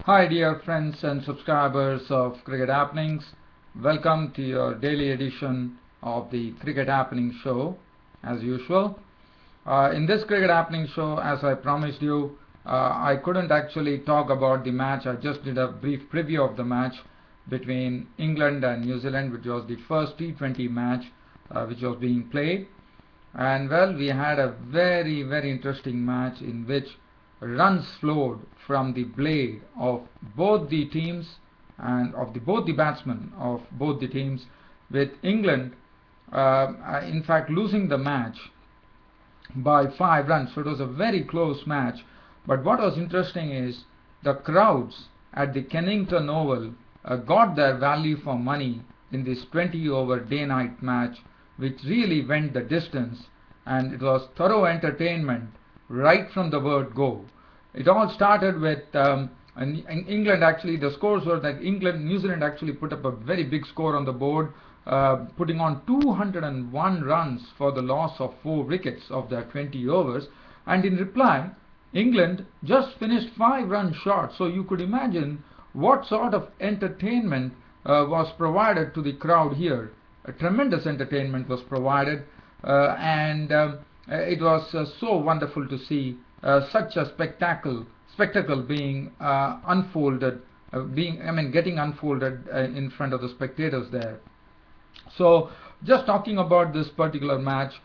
Hi dear friends and subscribers of Cricket Happenings. Welcome to your daily edition of the Cricket Happening show as usual. In this Cricket Happening show, as I promised you, I couldn't actually talk about the match. I just did a brief preview of the match between England and New Zealand, which was the first T20 match which was being played. And well, we had a very interesting match in which runs flowed from the blade of both the teams and of both the batsmen of both the teams, with England in fact losing the match by 5 runs. So it was a very close match. But what was interesting is the crowds at the Kennington Oval got their value for money in this 20-over day-night match, which really went the distance, and it was thorough entertainment right from the word go. It all started with England. Actually, the scores were that New Zealand actually put up a very big score on the board, putting on 201 runs for the loss of 4 wickets of their 20 overs, and in reply England just finished 5 runs short. So you could imagine what sort of entertainment was provided to the crowd here. A tremendous entertainment was provided, and it was so wonderful to see such a spectacle being unfolded, getting unfolded in front of the spectators there. So just talking about this particular match,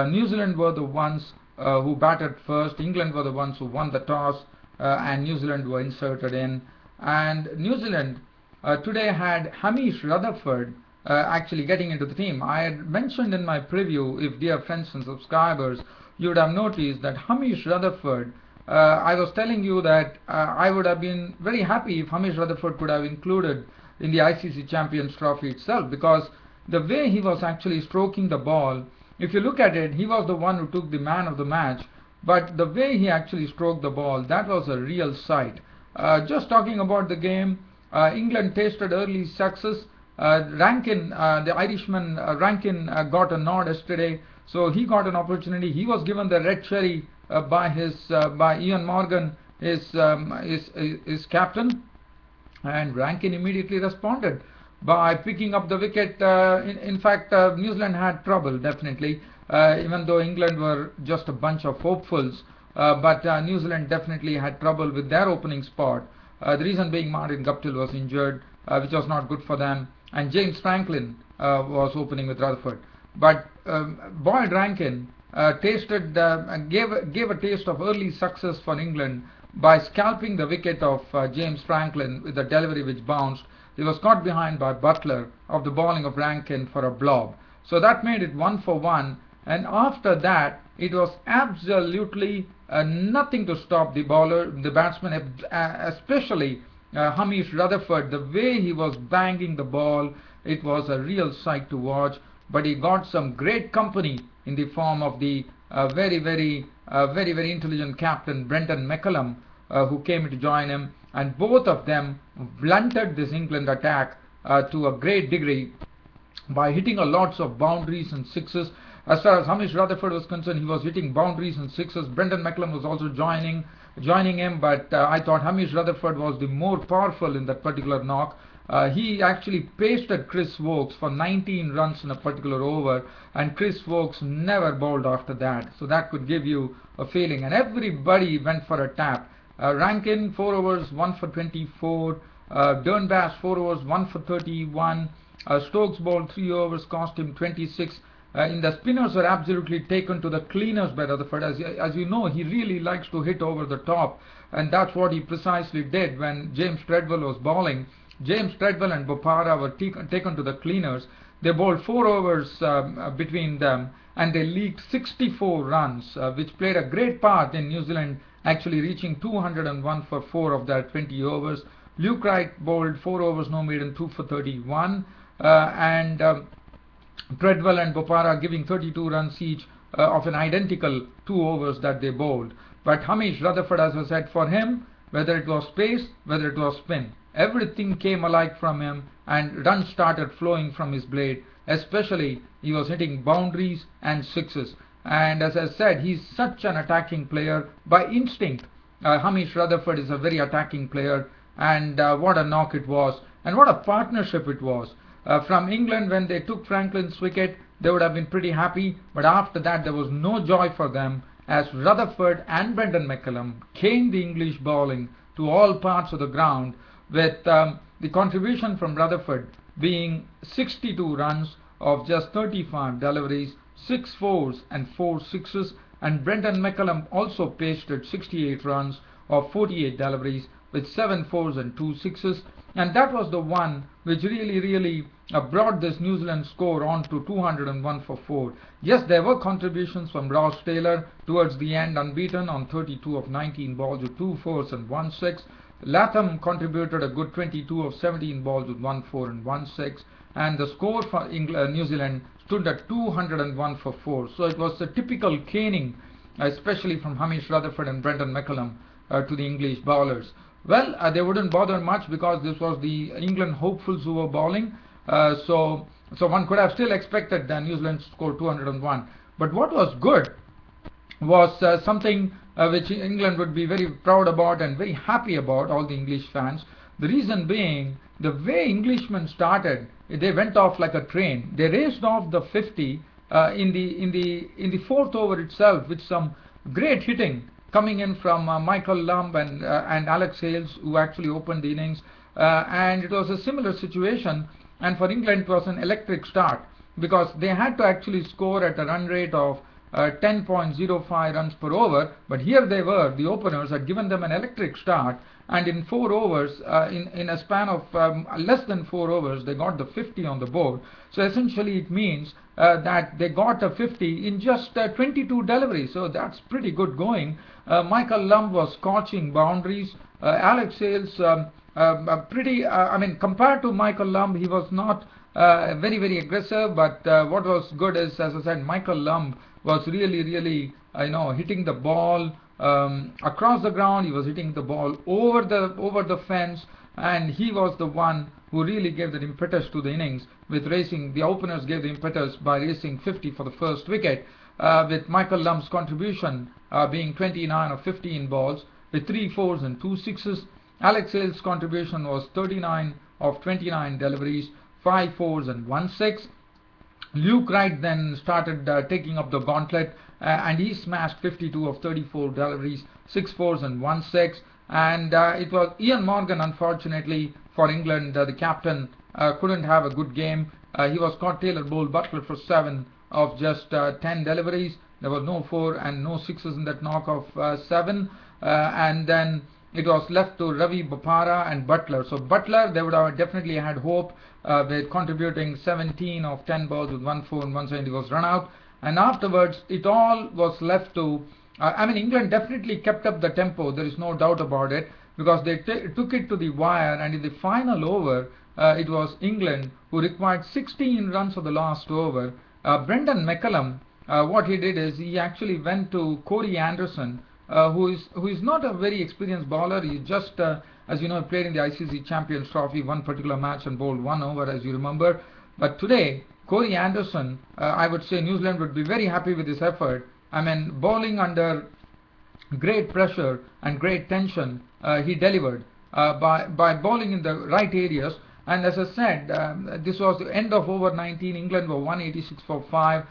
New Zealand were the ones who batted first. England were the ones who won the toss, and New Zealand were inserted in. And New Zealand today had Hamish Rutherford actually getting into the team. I had mentioned in my preview, if dear friends and subscribers, you would have noticed that Hamish Rutherford, I was telling you that I would have been very happy if Hamish Rutherford could have included in the ICC Champions Trophy itself, because the way he was actually stroking the ball, if you look at it, he was the one who took the man of the match, but the way he actually stroked the ball, that was a real sight. Just talking about the game, England tasted early success. Rankin, the Irishman Rankin, got a nod yesterday, so he got an opportunity. He was given the red cherry by Ian Morgan, his captain, and Rankin immediately responded by picking up the wicket. In fact, New Zealand had trouble definitely, even though England were just a bunch of hopefuls. But New Zealand definitely had trouble with their opening spot. The reason being Martin Guptill was injured, which was not good for them, and James Franklin was opening with Rutherford. But Boyd Rankin gave a taste of early success for England by scalping the wicket of James Franklin with a delivery which bounced. He was caught behind by Butler of the bowling of Rankin for a blob. So that made it 1 for 1, and after that it was absolutely nothing to stop the batsman, especially Hamish Rutherford. The way he was banging the ball, it was a real sight to watch. But he got some great company in the form of the very intelligent captain Brendan McCullum, who came to join him, and both of them blunted this England attack to a great degree by hitting a lots of boundaries and sixes. As far as Hamish Rutherford was concerned, he was hitting boundaries and sixes. Brendan McCullum was also joining him, but I thought Hamish Rutherford was the more powerful in that particular knock. He actually pasted Chris Woakes for 19 runs in a particular over, and Chris Woakes never bowled after that. So that could give you a feeling. And everybody went for a tap. Rankin 4 overs 1 for 24. Dernbass 4 overs 1 for 31. Stokes bowled 3 overs, cost him 26. In the spinners were absolutely taken to the cleaners by Rutherford. As you know, he really likes to hit over the top, and that's what he precisely did when James Treadwell was bowling. James Treadwell and Bopara were taken to the cleaners. They bowled 4 overs between them, and they leaked 64 runs, which played a great part in New Zealand actually reaching 201 for 4 of their 20 overs. Luke Wright bowled 4 overs, no maiden, 2 for 31, and Treadwell and Bopara giving 32 runs each of an identical 2 overs that they bowled. But Hamish Rutherford, as I said, for him, whether it was pace, whether it was spin, everything came alike from him, and runs started flowing from his blade. Especially he was hitting boundaries and sixes. And as I said, he's such an attacking player by instinct. Hamish Rutherford is a very attacking player. and what a knock it was, and what a partnership it was. From England, when they took Franklin's wicket, they would have been pretty happy, but after that there was no joy for them, as Rutherford and Brendan McCullum caned the English bowling to all parts of the ground, with the contribution from Rutherford being 62 runs of just 35 deliveries, 6 fours and 4 sixes, and Brendan McCullum also pasted 68 runs of 48 deliveries with 7 fours and 2 sixes, and that was the one which really brought this New Zealand score on to 201 for 4. Yes, there were contributions from Ross Taylor towards the end, unbeaten on 32 of 19 balls with 2 fours and 1 six. Latham contributed a good 22 of 17 balls with 1 4 and 1 6, and the score for New Zealand stood at 201 for 4. So it was a typical caning, especially from Hamish Rutherford and Brendan McCullum to the English bowlers. Well, they wouldn't bother much because this was the England hopefuls who were bowling. So one could have still expected New Zealand to score 201. But what was good was something which England would be very proud about and very happy about, all the English fans. The reason being, the way Englishmen started, they went off like a train. They raced off the 50 in the fourth over itself, with some great hitting coming in from Michael Lumb and Alex Hales, who actually opened the innings. And it was a similar situation, and for England it was an electric start, because they had to actually score at a run rate of 10.05 runs per over, but here they were, the openers had given them an electric start, and in 4 overs, in a span of less than 4 overs, they got the 50 on the board. So essentially it means that they got a 50 in just 22 deliveries, so that's pretty good going. Michael Lumb was scorching boundaries. Alex Hales, I mean, compared to Michael Lumb, he was not very aggressive, but what was good is, as I said, Michael Lumb was really hitting the ball across the ground. He was hitting the ball over the fence, and he was the one who really gave the impetus to the innings, with racing. The openers gave the impetus by racing 50 for the first wicket, with Michael Lumb's contribution being 29 of 15 balls with 3 fours and 2 sixes. Alex Hales' contribution was 39 of 29 deliveries, 5 fours and 1 6. Luke Wright then started taking up the gauntlet, and he smashed 52 of 34 deliveries, 6 fours and 1 6. And it was Ian Morgan, unfortunately for England, the captain, couldn't have a good game. He was caught. Taylor bowled Butler for 7 of just 10 deliveries. There was no 4 and no 6s in that knock of 7. And then it was left to Ravi Bopara and Butler. So Butler, they would have definitely had hope, with contributing 17 of 10 balls with 1 4 and 1 7. He was run out, and afterwards it all was left to I mean, England definitely kept up the tempo, there is no doubt about it, because they took it to the wire, and in the final over it was England who required 16 runs for the last over. Brendan McCullum, what he did is he actually went to Corey Anderson, who is not a very experienced bowler. He just, as you know, played in the ICC Champions Trophy, one particular match and bowled 1 over, as you remember. But today, Corey Anderson, I would say New Zealand would be very happy with his effort. I mean, bowling under great pressure and great tension, he delivered by bowling in the right areas. And as I said, this was the end of over 19. England were 186 for 5.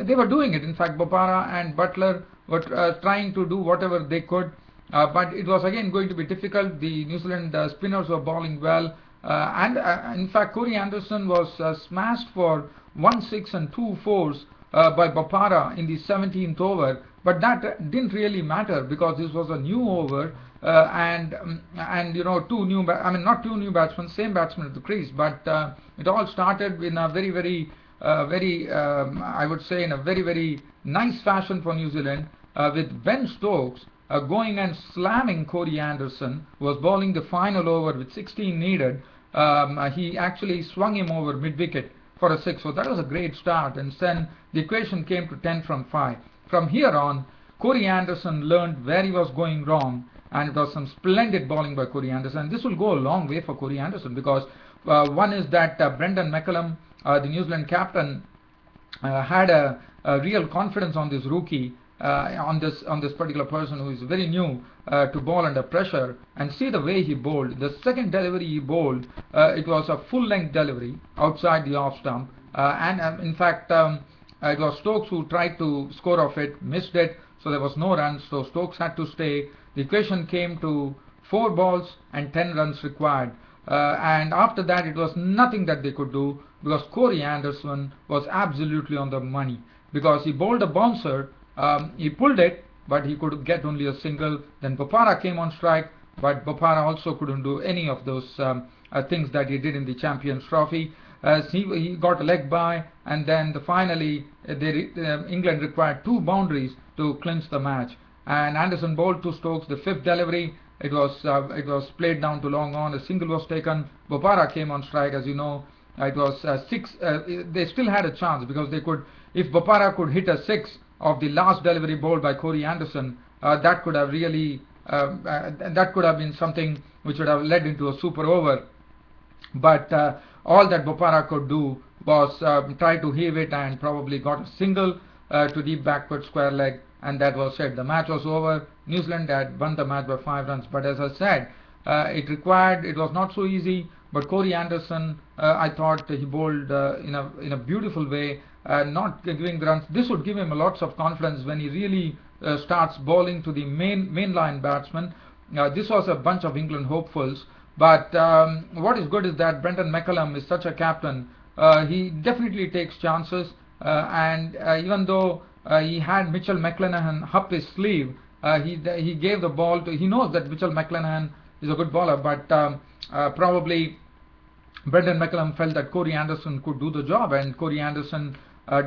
They were doing it. In fact, Bopara and Butler were trying to do whatever they could, but it was again going to be difficult. The New Zealand spinners were bowling well, and in fact, Corey Anderson was smashed for 1 6 and 2 4s by Bopara in the 17th over. But that didn't really matter, because this was a new over, and you know, not two new batsmen, same batsman at the crease. But it all started in a very I would say in a very nice fashion for New Zealand, with Ben Stokes going and slamming Corey Anderson, who was bowling the final over with 16 needed. He actually swung him over mid-wicket for a 6. So that was a great start, and then the equation came to 10 from 5. From here on, Corey Anderson learned where he was going wrong, and it was some splendid bowling by Corey Anderson. This will go a long way for Corey Anderson, because one is that Brendan McCullum, the New Zealand captain, had a real confidence on this rookie, on this particular person who is very new to bowl under pressure, and see the way he bowled. The second delivery he bowled, it was a full-length delivery outside the off stump, and in fact it was Stokes who tried to score off it, missed it, so there was no runs, so Stokes had to stay. The equation came to 4 balls and 10 runs required, and after that it was nothing that they could do, because Corey Anderson was absolutely on the money, because he bowled a bouncer. He pulled it, but he could get only a single. Then Bopara came on strike, but Bopara also couldn't do any of those things that he did in the Champions Trophy. He got a leg by, and then finally England required 2 boundaries to clinch the match. And Anderson bowled to Stokes. The 5th delivery, it was played down to long on. A single was taken. Bopara came on strike, as you know. It was 6. They still had a chance, because they could, if Bopara could hit a 6 of the last delivery bowled by Corey Anderson, that could have really that could have been something which would have led into a super over. But all that Bopara could do was try to heave it, and probably got a single to deep backward square leg, and that was it. The match was over. New Zealand had won the match by 5 runs. But as I said, it was not so easy. But Corey Anderson, I thought he bowled in a beautiful way, not giving the runs. This would give him lots of confidence when he really starts bowling to the mainline batsmen. This was a bunch of England hopefuls. But what is good is that Brendan McCullum is such a captain. He definitely takes chances, and even though he had Mitchell McClenaghan up his sleeve, he gave the ball to. He knows that Mitchell McClenaghan is a good bowler, but probably Brendan McCullum felt that Corey Anderson could do the job, and Corey Anderson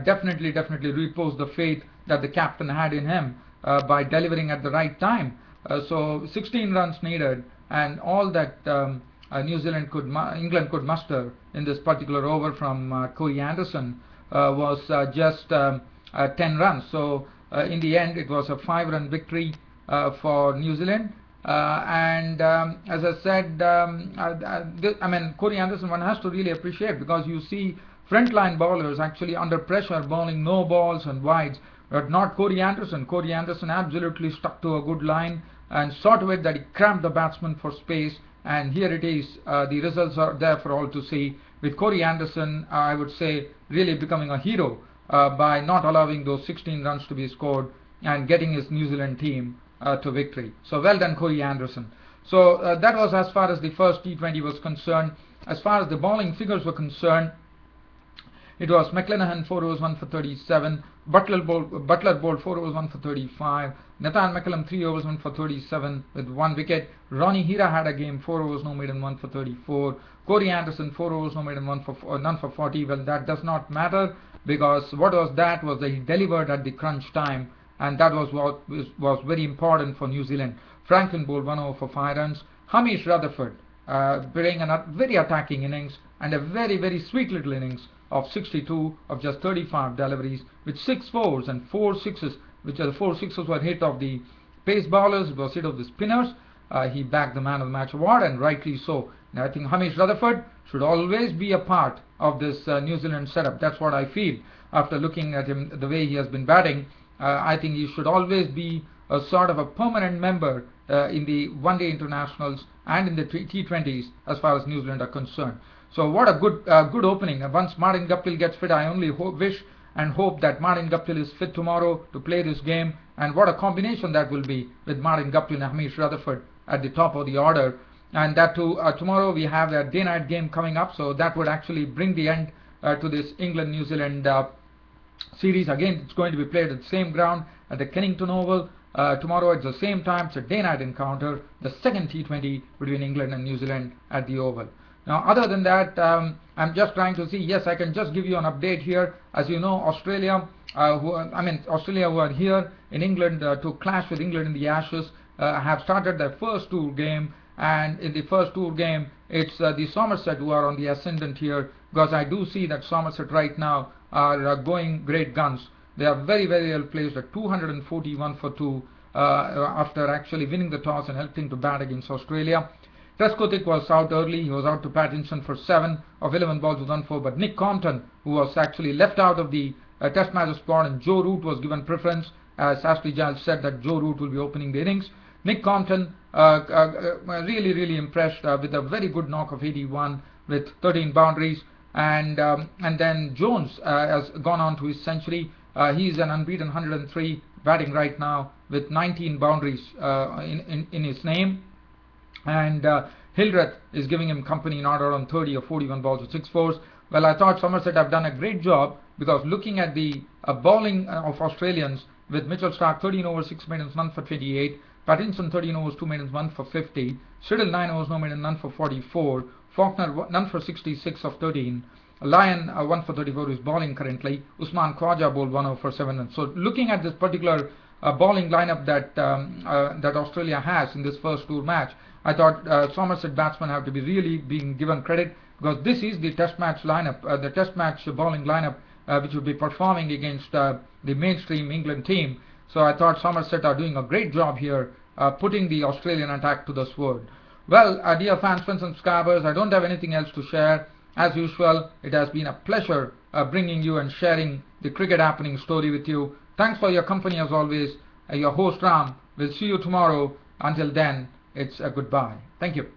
definitely reposed the faith that the captain had in him by delivering at the right time. So 16 runs needed, and all that England could muster in this particular over from Corey Anderson was just 10 runs. So in the end, it was a 5-run victory for New Zealand. And as I said, I mean, Corey Anderson, one has to really appreciate, because you see frontline bowlers actually under pressure bowling no balls and wides, but not Corey Anderson. Corey Anderson absolutely stuck to a good line and saw to it that he cramped the batsman for space, and here it is. The results are there for all to see, with Corey Anderson, I would say, really becoming a hero by not allowing those 16 runs to be scored and getting his New Zealand team to victory. So well done, Corey Anderson. So that was as far as the first T20 was concerned. As far as the bowling figures were concerned, it was McClenaghan 4 overs 1 for 37, Butler bowled 4 overs 1 for 35, Nathan McCullum 3 overs 1 for 37 with 1 wicket, Ronnie Hira had a game, 4 overs no maiden 1 for 34, Corey Anderson 4 overs no maiden none for 40. Well, that does not matter, because what was that he delivered at the crunch time, and that was what was very important for New Zealand. Franklin bowled 1 over for 5 runs. Hamish Rutherford playing a very attacking innings, and a very sweet little innings of 62 of just 35 deliveries with 6 fours and 4 sixes, which are the 4 sixes were hit of the pace bowlers, it was hit of the spinners. He bagged the man of the match award, and rightly so. Now, I think Hamish Rutherford should always be a part of this New Zealand setup. That's what I feel after looking at him, the way he has been batting. I think he should always be a sort of a permanent member in the one-day internationals and in the T20s as far as New Zealand are concerned. So what a good opening. Once Martin Guptill gets fit, I only wish and hope that Martin Guptill is fit tomorrow to play this game, and what a combination that will be with Martin Guptill and Hamish Rutherford at the top of the order. And that too, tomorrow we have a day-night game coming up, so that would actually bring the end to this England-New Zealand series. Again, it's going to be played at the same ground at the Kennington Oval. Tomorrow at the same time, it's a day-night encounter, the second T20 between England and New Zealand at the Oval. Now, other than that, I'm just trying to see. Yes, I can just give you an update here. As you know, Australia, who are here in England to clash with England in the Ashes, have started their first tour game, and in the first tour game, it's the Somerset who are on the ascendant here, because I do see that Somerset right now are going great guns. They are very well placed at 241 for 2 after actually winning the toss and helping to bat against Australia. Trescothick was out early. He was out to Pattinson for 7 of 11 balls with 1 4. But Nick Compton, who was actually left out of the Test match squad, and Joe Root was given preference, as Ashley Giles said that Joe Root will be opening the innings. Nick Compton really impressed with a very good knock of 81 with 13 boundaries, and then Jones has gone on to his century. He's an unbeaten 103 batting right now with 19 boundaries in his name, and Hildreth is giving him company in order on 30 or 41 balls with 6 fours. Well, I thought Somerset have done a great job, because looking at the bowling of Australians, with Mitchell Starc 13 overs 6 maidens none for 28, Pattinson 13 overs 2 maidens 1 for 50, Siddle 9 overs no maiden none for 44, Faulkner none for 66 of 13, Lyon 1 for 34 is bowling currently, Usman Khwaja bowled 1 over for 7. And so looking at this particular bowling lineup that Australia has in this first tour match, I thought Somerset batsmen have to be really being given credit, because this is the test match lineup, the test match bowling lineup which will be performing against the mainstream England team. So I thought Somerset are doing a great job here, putting the Australian attack to the sword. Well, dear fans, friends and subscribers, I don't have anything else to share. As usual, it has been a pleasure bringing you and sharing the cricket happening story with you. Thanks for your company as always. Your host Ram will see you tomorrow. Until then, it's a goodbye. Thank you.